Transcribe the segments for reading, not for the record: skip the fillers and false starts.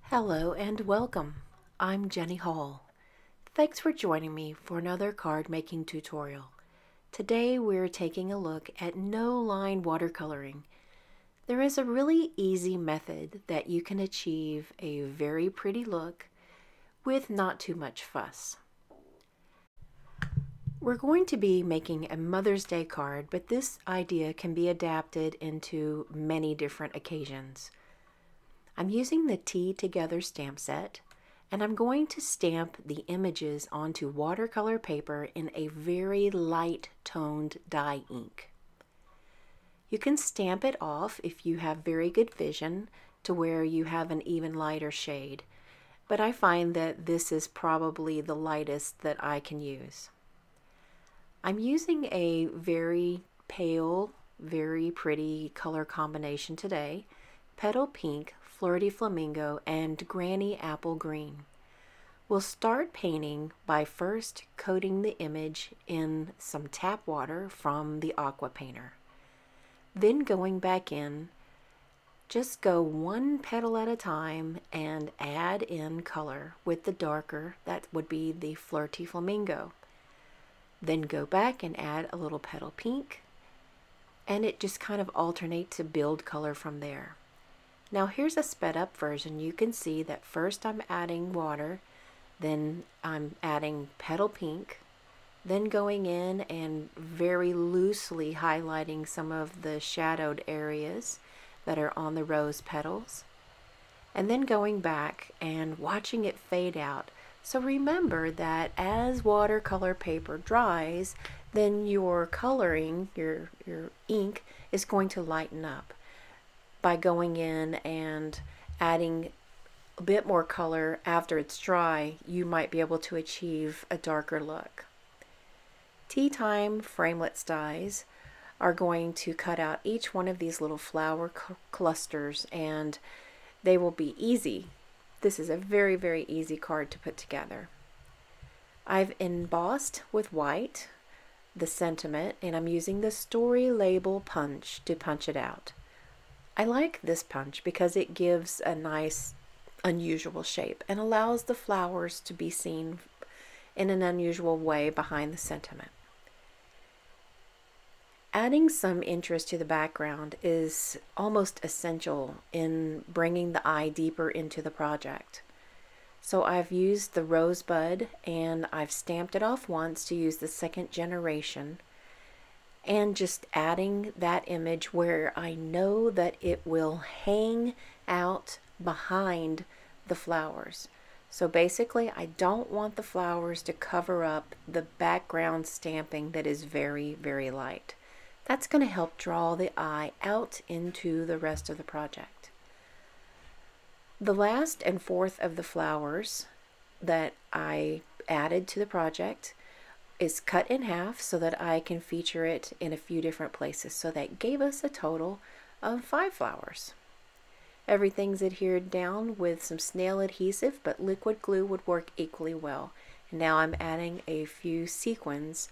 Hello and welcome. I'm Jenny Hall. Thanks for joining me for another card making tutorial. Today we're taking a look at no-line watercoloring. There is a really easy method that you can achieve a very pretty look with not too much fuss. We're going to be making a Mother's Day card, but this idea can be adapted into many different occasions. I'm using the Tea Together stamp set, and I'm going to stamp the images onto watercolor paper in a very light toned dye ink. You can stamp it off if you have very good vision to where you have an even lighter shade, but I find that this is probably the lightest that I can use. I'm using a very pale, very pretty color combination today: Petal Pink, Flirty Flamingo, and Granny Apple Green. We'll start painting by first coating the image in some tap water from the Aqua Painter. Then going back in, just go one petal at a time and add in color with the darker, that would be the Flirty Flamingo. Then go back and add a little Petal Pink, and it just kind of alternates to build color from there. Now here's a sped up version. You can see that first I'm adding water, then I'm adding Petal Pink, then going in and very loosely highlighting some of the shadowed areas that are on the rose petals, and then going back and watching it fade out. So remember that as watercolor paper dries, then your coloring, your ink, is going to lighten up. By going in and adding a bit more color after it's dry, you might be able to achieve a darker look. Tea Time framelits dies are going to cut out each one of these little flower clusters, and they will be easy. This is a very, very easy card to put together. I've embossed with white the sentiment, and I'm using the story label punch to punch it out. I like this punch because it gives a nice unusual shape and allows the flowers to be seen in an unusual way behind the sentiment. Adding some interest to the background is almost essential in bringing the eye deeper into the project. So I've used the rosebud and I've stamped it off once to use the second generation, and just adding that image where I know that it will hang out behind the flowers. So basically I don't want the flowers to cover up the background stamping that is very, very light. That's going to help draw the eye out into the rest of the project. The last and fourth of the flowers that I added to the project is cut in half so that I can feature it in a few different places. So that gave us a total of 5 flowers. Everything's adhered down with some snail adhesive, but liquid glue would work equally well. And now I'm adding a few sequins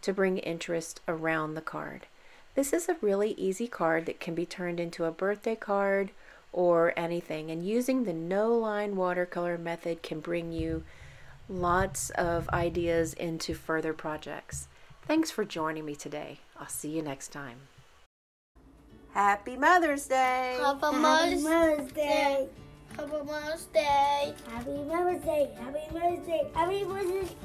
to bring interest around the card. This is a really easy card that can be turned into a birthday card or anything, and using the no-line watercolor method can bring you lots of ideas into further projects. Thanks for joining me today. I'll see you next time. Happy Mother's Day! Happy Mother's Day! Happy Mother's Day! Happy Mother's Day! Happy Mother's Day! Happy Mother's Day!